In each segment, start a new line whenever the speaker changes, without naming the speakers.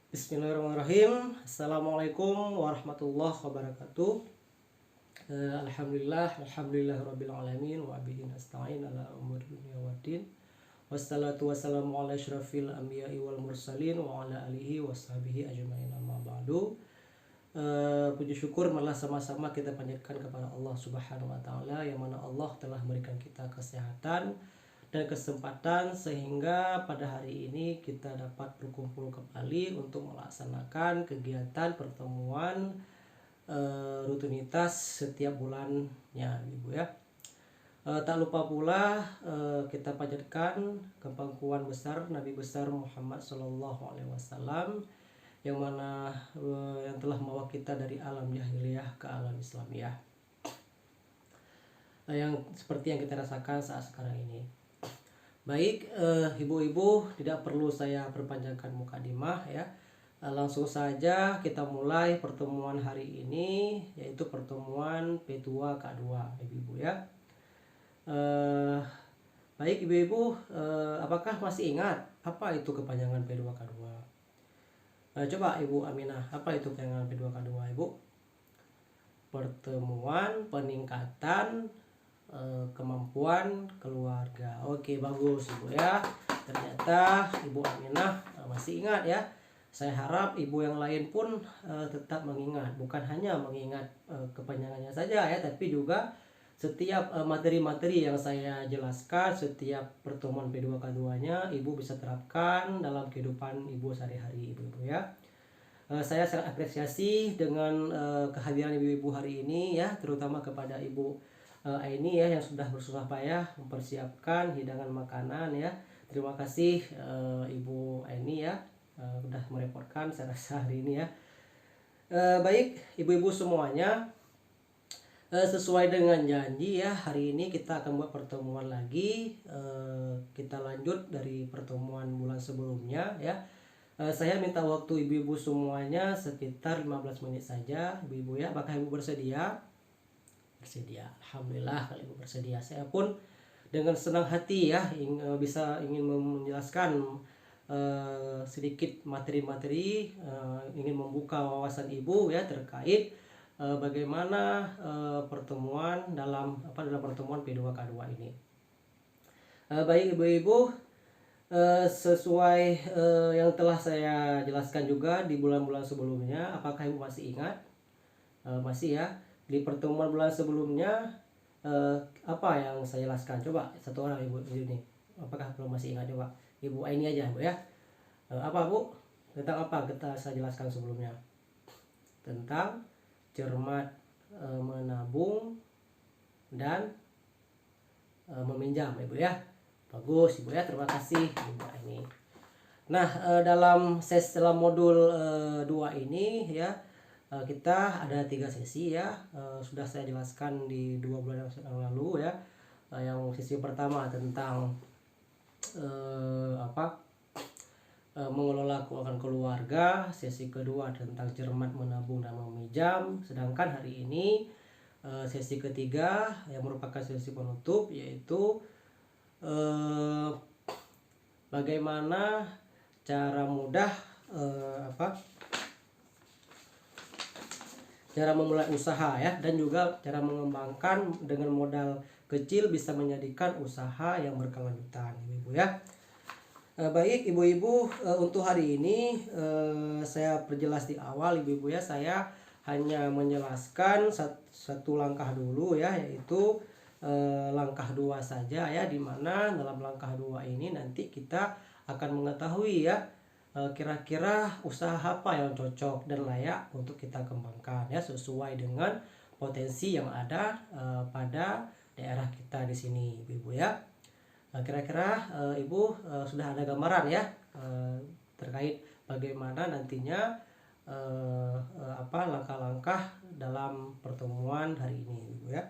Bismillahirrahmanirrahim. Assalamualaikum warahmatullahi wabarakatuh. Alhamdulillah rabbil alamin wa bihi nasta'in ala umuri dunya waddin. Wassalatu wassalamu ala asyrafil anbiya'i wal mursalin wa ala alihi washabihi ajmain, amma ba'du. Puji syukur malah sama-sama kita panjatkan kepada Allah Subhanahu wa taala, yang mana Allah telah memberikan kita kesehatan dan kesempatan sehingga pada hari ini kita dapat berkumpul kembali untuk melaksanakan kegiatan pertemuan rutinitas setiap bulannya, Ibu ya. Tak lupa pula kita panjatkan kepangkuan besar Nabi besar Muhammad Sallallahu Alaihi Wasallam, yang mana yang telah membawa kita dari alam jahiliyah ke alam Islamiyah, yang seperti yang kita rasakan saat sekarang ini. Baik, ibu-ibu, tidak perlu saya perpanjangkan mukadimah ya. Langsung saja kita mulai pertemuan hari ini, yaitu pertemuan P2K2, ibu-ibu ya. Baik ibu-ibu, apakah masih ingat apa itu kepanjangan P2K2? Coba Ibu Aminah, apa itu kepanjangan P2K2, Ibu? Pertemuan peningkatan kemampuan keluarga. Oke, bagus Ibu ya. Ternyata Ibu Aminah masih ingat ya. Saya harap ibu yang lain pun tetap mengingat, bukan hanya mengingat kepanjangannya saja ya, tapi juga setiap materi-materi yang saya jelaskan setiap pertemuan P2K2-nya ibu bisa terapkan dalam kehidupan ibu sehari-hari, ibu-ibu ya. Saya sangat apresiasi dengan kehadiran ibu-ibu hari ini ya, terutama kepada Ibu Aini ya, yang sudah bersusah payah mempersiapkan hidangan makanan ya. Terima kasih Ibu Aini ya, sudah merepotkan saya rasa hari ini ya. Baik ibu-ibu semuanya, sesuai dengan janji ya, hari ini kita akan buat pertemuan lagi. Kita lanjut dari pertemuan bulan sebelumnya ya. Saya minta waktu ibu-ibu semuanya sekitar 15 menit saja, ibu-ibu ya. Apakah ibu bersedia? Bersedia. Alhamdulillah kalau ibu bersedia. Saya pun dengan senang hati ya ingin menjelaskan sedikit materi-materi, ingin membuka wawasan ibu ya terkait bagaimana pertemuan dalam pertemuan P2K2 ini. Baik ibu-ibu, sesuai yang telah saya jelaskan juga di bulan-bulan sebelumnya, apakah ibu masih ingat? Masih ya. Di pertemuan bulan sebelumnya apa yang saya jelaskan? Coba satu orang ibu ini, apakah belum masih ingat? Coba Ibu Aini aja Bu ya. Apa Bu? Tentang apa kita saya jelaskan sebelumnya? Tentang cermat menabung dan meminjam, Ibu ya. Bagus Ibu ya, terima kasih Ibu Aini. Nah, dalam modul 2 ini ya, kita ada 3 sesi ya. Sudah saya jelaskan di 2 bulan yang lalu ya. Yang sesi pertama tentang mengelola keuangan keluarga, sesi kedua tentang cermat menabung dan meminjam, sedangkan hari ini sesi ketiga yang merupakan sesi penutup, yaitu bagaimana cara mudah cara memulai usaha ya, dan juga cara mengembangkan dengan modal kecil bisa menjadikan usaha yang berkelanjutan, ibu-ibu ya. Baik ibu-ibu, untuk hari ini saya perjelas di awal ibu-ibu ya, saya hanya menjelaskan satu langkah dulu ya, yaitu langkah 2 saja ya, dimana dalam langkah 2 ini nanti kita akan mengetahui ya kira-kira usaha apa yang cocok dan layak untuk kita kembangkan ya, sesuai dengan potensi yang ada pada daerah kita di sini, ibu-ibu ya. Kira-kira ibu sudah ada gambaran ya terkait bagaimana nantinya langkah-langkah dalam pertemuan hari ini, ibu ya.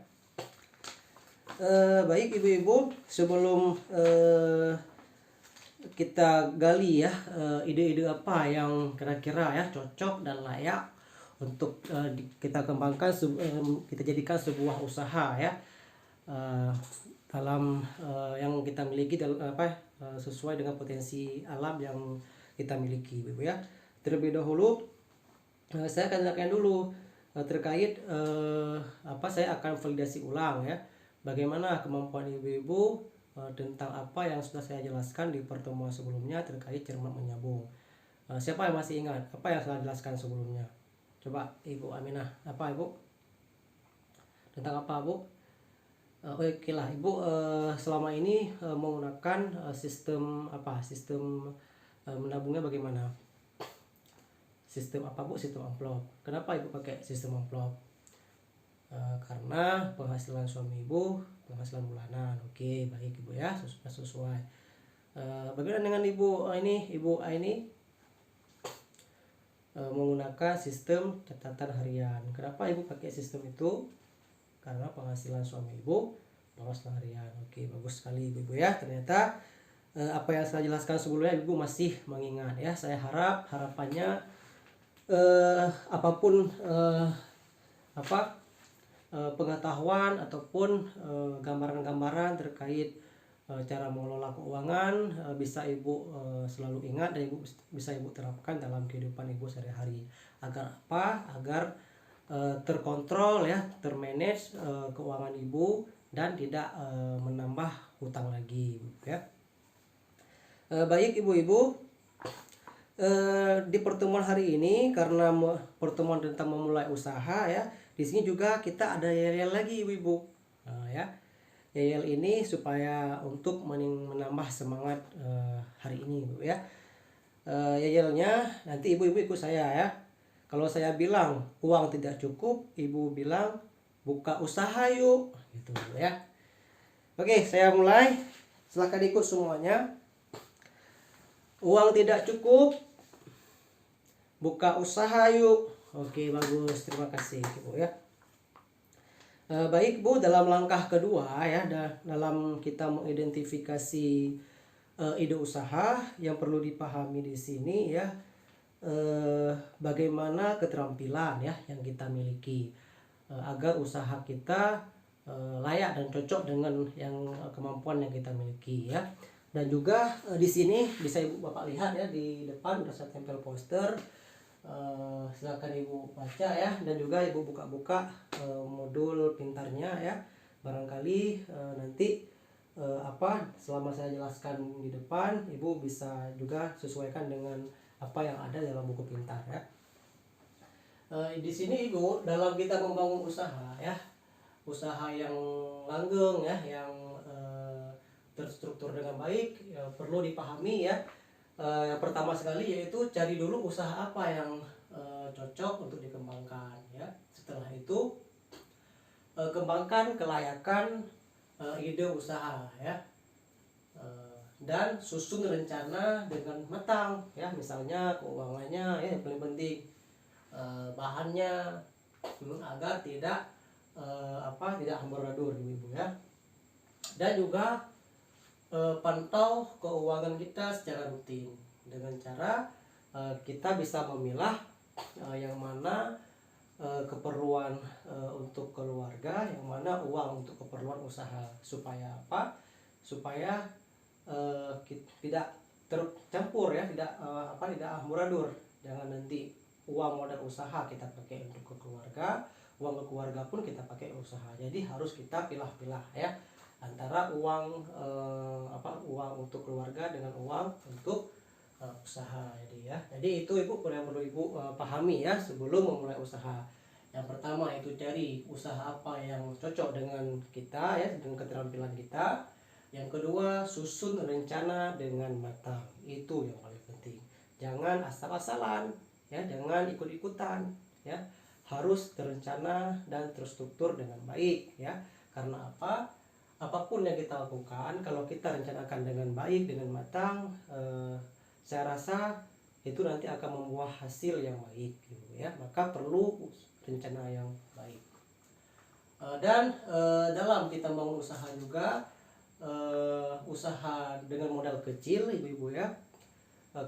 Baik ibu-ibu, sebelum kita gali ya ide-ide apa yang kira-kira ya cocok dan layak untuk kita kembangkan, kita jadikan sebuah usaha ya dalam yang kita miliki sesuai dengan potensi alam yang kita miliki, ibu ya. terlebih dahulu saya akan tanyakan dulu terkait saya akan validasi ulang ya, bagaimana kemampuan ibu-ibu tentang apa yang sudah saya jelaskan di pertemuan sebelumnya terkait cermat menyambung. Siapa yang masih ingat apa yang saya jelaskan sebelumnya? Coba Ibu Aminah, apa Ibu? Tentang apa Bu? Oke lah Ibu, selama ini menggunakan sistem menabungnya bagaimana? Sistem apa Bu? Sistem amplop. Kenapa Ibu pakai sistem amplop? Karena penghasilan suami Ibu penghasilan bulanan. Oke, baik Ibu ya, sesuai. Bagaimana dengan Ibu Ibu ini menggunakan sistem catatan harian. Kenapa Ibu pakai sistem itu? Karena penghasilan suami Ibu penghasilan harian. Oke, bagus sekali Ibu ya. Ternyata apa yang saya jelaskan sebelumnya Ibu masih mengingat ya. Saya harapannya apapun pengetahuan ataupun gambaran-gambaran terkait cara mengelola keuangan bisa Ibu selalu ingat dan bisa Ibu terapkan dalam kehidupan Ibu sehari-hari. Agar apa? Agar terkontrol ya, termanage keuangan Ibu dan tidak menambah hutang lagi ya. Baik Ibu-ibu, di pertemuan hari ini karena pertemuan tentang memulai usaha ya, di sini juga kita ada yel lagi Ibu-ibu. Ya. Yel ini supaya untuk menambah semangat hari ini Ibu ya. Yelnya nanti Ibu-ibu ikut saya ya. Kalau saya bilang uang tidak cukup, Ibu bilang buka usaha yuk, gitu ya. Oke, saya mulai. Silakan ikut semuanya. Uang tidak cukup, buka usaha yuk. Oke, bagus. Terima kasih Ibu ya. Baik Bu, dalam langkah kedua ya, dalam kita mengidentifikasi ide usaha yang perlu dipahami di sini ya, bagaimana keterampilan ya yang kita miliki agar usaha kita layak dan cocok dengan yang kemampuan yang kita miliki ya. Dan juga di sini bisa Ibu Bapak lihat ya, di depan udah saya tempel poster. Silakan Ibu baca ya, dan juga Ibu buka-buka modul pintarnya ya. Barangkali nanti selama saya jelaskan di depan, Ibu bisa juga sesuaikan dengan apa yang ada dalam buku pintar ya. Di sini Ibu, dalam kita membangun usaha ya, usaha yang langgeng ya, yang terstruktur dengan baik ya, perlu dipahami ya. Yang pertama sekali yaitu cari dulu usaha apa yang cocok untuk dikembangkan ya. Setelah itu kembangkan kelayakan ide usaha ya, dan susun rencana dengan matang ya. Misalnya keuangannya ya, yang paling penting, bahannya agar tidak amburadul Ibu ya. Dan juga pantau keuangan kita secara rutin dengan cara kita bisa memilah yang mana keperluan untuk keluarga, yang mana uang untuk keperluan usaha. Supaya apa? Supaya tidak tercampur ya, tidak amburadul. Jangan nanti uang modal usaha kita pakai untuk ke keluarga, uang ke keluarga pun kita pakai usaha. Jadi harus kita pilah-pilah ya, antara uang untuk keluarga dengan uang untuk usaha. Jadi itu Ibu yang perlu Ibu pahami ya sebelum memulai usaha. Yang pertama itu cari usaha apa yang cocok dengan kita ya, dengan keterampilan kita. Yang kedua, susun rencana dengan matang. Itu yang paling penting. Jangan asal-asalan ya, jangan ikut-ikutan ya. Harus terencana dan terstruktur dengan baik ya. Karena apa? Apapun yang kita lakukan, kalau kita rencanakan dengan baik, dengan matang, saya rasa itu nanti akan membuah hasil yang baik gitu ya. Maka perlu rencana yang baik. Dan dalam kita membangun usaha juga, usaha dengan modal kecil Ibu-ibu ya,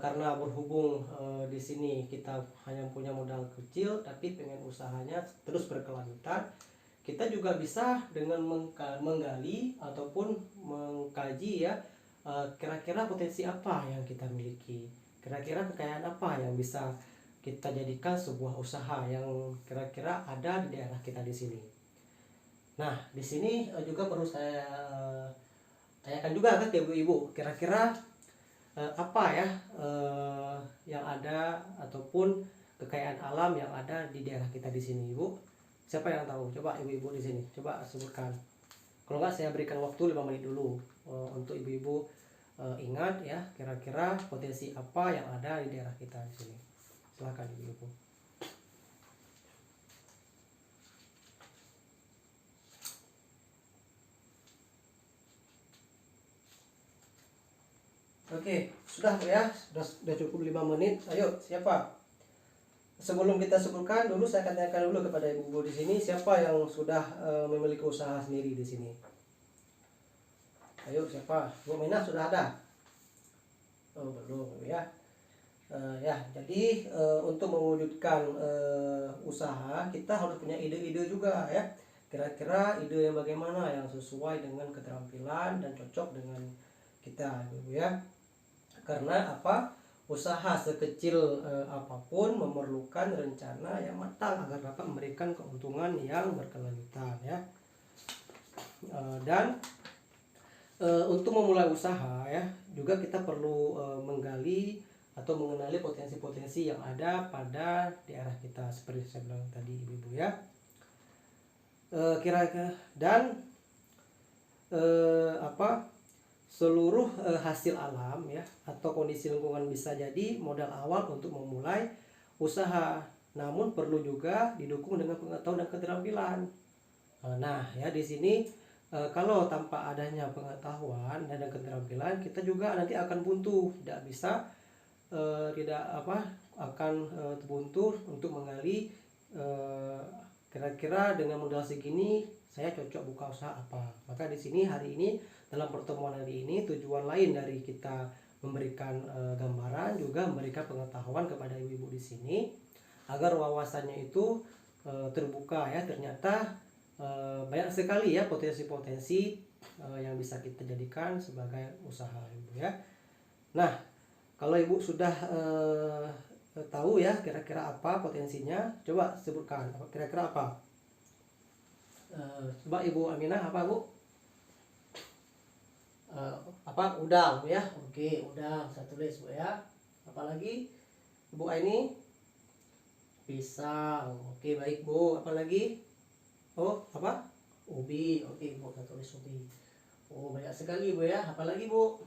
karena berhubung di sini kita hanya punya modal kecil tapi pengen usahanya terus berkelanjutan, kita juga bisa dengan menggali ataupun mengkaji ya, kira-kira potensi apa yang kita miliki, kira-kira kekayaan apa yang bisa kita jadikan sebuah usaha yang kira-kira ada di daerah kita di sini. Nah, di sini juga perlu saya tanyakan juga ke ibu-ibu, kira-kira apa ya yang ada ataupun kekayaan alam yang ada di daerah kita di sini, Ibu? Siapa yang tahu? Coba ibu-ibu di sini, coba sebutkan. Kalau nggak saya berikan waktu 5 menit dulu untuk ibu-ibu ingat ya, kira-kira potensi apa yang ada di daerah kita di sini. Silakan ibu-ibu. Oke, sudah Bu ya, sudah cukup 5 menit. Ayo, siapa? Sebelum kita sebutkan dulu, saya tanyakan dulu kepada ibu-ibu di sini, siapa yang sudah memiliki usaha sendiri di sini? Ayo, siapa? Bu Minah sudah ada? Oh, belum ya. Ya, jadi untuk mewujudkan usaha kita harus punya ide-ide juga ya. Kira-kira ide yang bagaimana yang sesuai dengan keterampilan dan cocok dengan kita, ibu ya. Karena apa? Usaha sekecil apapun memerlukan rencana yang matang agar dapat memberikan keuntungan yang berkelanjutan ya. Dan untuk memulai usaha ya, juga kita perlu menggali atau mengenali potensi-potensi yang ada pada daerah kita seperti saya bilang tadi ibu-ibu ya. Kira-kira dan seluruh hasil alam ya atau kondisi lingkungan bisa jadi modal awal untuk memulai usaha, namun perlu juga didukung dengan pengetahuan dan keterampilan. Nah ya, di sini kalau tanpa adanya pengetahuan dan keterampilan, kita juga nanti akan buntu, tidak bisa akan buntu untuk menggali kira-kira dengan modal segini saya cocok buka usaha apa. Maka di sini hari ini dalam pertemuan hari ini tujuan lain dari kita memberikan gambaran juga memberikan pengetahuan kepada ibu-ibu di sini agar wawasannya itu terbuka ya. Ternyata banyak sekali ya potensi-potensi yang bisa kita jadikan sebagai usaha ibu ya. Nah, kalau ibu sudah tahu ya kira-kira apa potensinya, coba sebutkan kira-kira apa. Coba Ibu Aminah, apa Bu? Apa udang ya? Oke, udang saya tulis Bu ya. Apalagi Ibu Aini? Pisang. Oke, baik Bu. Apalagi? Oh, apa? Ubi. Oke Bu, saya tulis ubi. Oh, banyak sekali Bu ya. Apalagi Bu?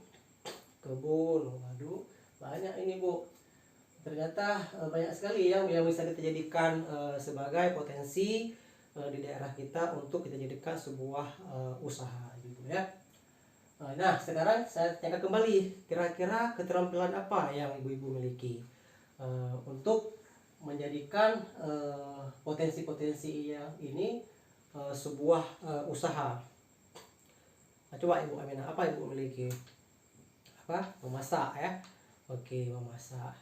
Kebun. Waduh, banyak ini Bu. Ternyata banyak sekali yang bisa kita jadikan sebagai potensi di daerah kita untuk kita jadikan sebuah usaha gitu ya. Nah, sekarang saya tanyakan kembali, kira-kira keterampilan apa yang ibu-ibu miliki untuk menjadikan potensi-potensi yang ini sebuah usaha. Nah, coba Ibu Aminah, apa Ibu miliki? Apa? Memasak ya. Oke, memasak.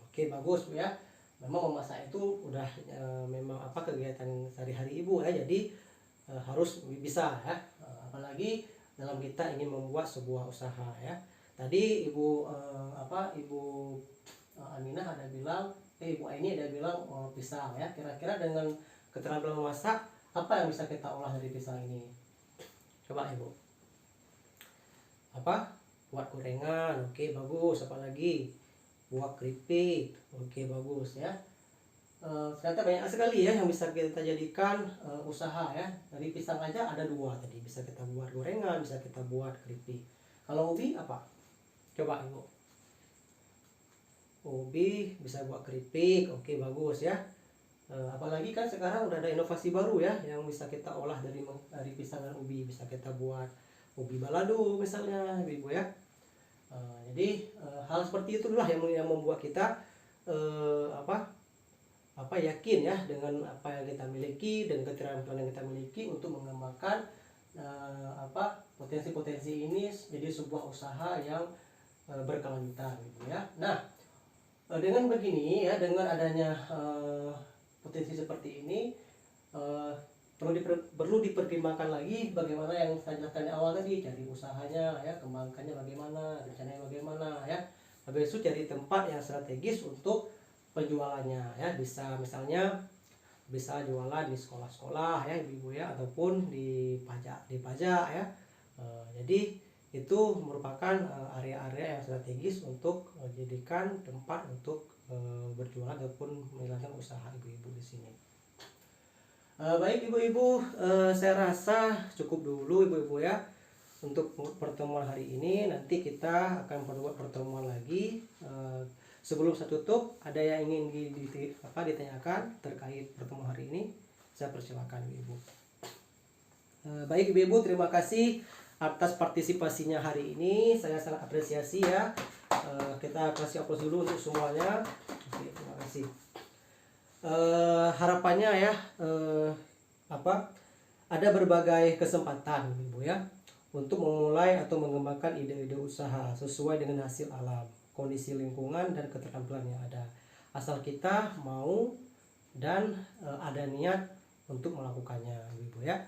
Oke, bagus Bu ya. Memang memasak itu udah memang kegiatan sehari-hari ibu ya, jadi harus bisa ya, apalagi dalam kita ingin membuat sebuah usaha ya. Tadi ibu ibu Aminah ada bilang, ibu Aini ada bilang pisang ya. Kira-kira dengan keterampilan memasak apa yang bisa kita olah dari pisang ini? Coba ibu. Buat gorengan. Oke, bagus. Apalagi? Buat keripik. Oke, bagus ya. Ternyata banyak sekali ya yang bisa kita jadikan usaha ya. Dari pisang aja ada 2 tadi, bisa kita buat gorengan, bisa kita buat keripik. Kalau ubi apa? Coba Ibu. Ubi bisa buat keripik. Oke, bagus ya. Apalagi kan sekarang udah ada inovasi baru ya yang bisa kita olah dari pisang dan ubi. Bisa kita buat ubi balado misalnya Ibu ya. Jadi hal seperti itulah yang membuat kita yakin ya dengan apa yang kita miliki dan keterampilan yang kita miliki untuk mengembangkan potensi-potensi ini jadi sebuah usaha yang berkelanjutan gitu ya. Nah, dengan begini ya, dengan adanya potensi seperti ini perlu dipertimbangkan lagi bagaimana yang saya jelaskan di awal tadi, cari usahanya ya, kembangkannya bagaimana, rencananya bagaimana ya. Habis itu cari tempat yang strategis untuk penjualannya ya, bisa misalnya bisa jualan di sekolah-sekolah ya ibu-ibu ya, ataupun di pajak ya. Jadi itu merupakan area-area yang strategis untuk dijadikan tempat untuk berjualan ataupun menjalankan usaha ibu-ibu di sini. Baik ibu-ibu, saya rasa cukup dulu ibu-ibu ya untuk pertemuan hari ini. Nanti kita akan membuat pertemuan lagi. Sebelum saya tutup, ada yang ingin ditanyakan terkait pertemuan hari ini? Saya persilakan ibu-ibu. Baik ibu-ibu, terima kasih atas partisipasinya hari ini. Saya sangat apresiasi ya. Kita kasih aplaus dulu untuk semuanya. Oke, terima kasih. Harapannya ya ada berbagai kesempatan ibu ya untuk memulai atau mengembangkan ide-ide usaha sesuai dengan hasil alam, kondisi lingkungan dan keterampilan yang ada, asal kita mau dan ada niat untuk melakukannya ibu ya.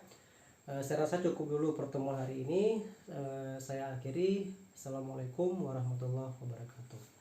Saya rasa cukup dulu pertemuan hari ini. Saya akhiri. Assalamualaikum warahmatullahi wabarakatuh.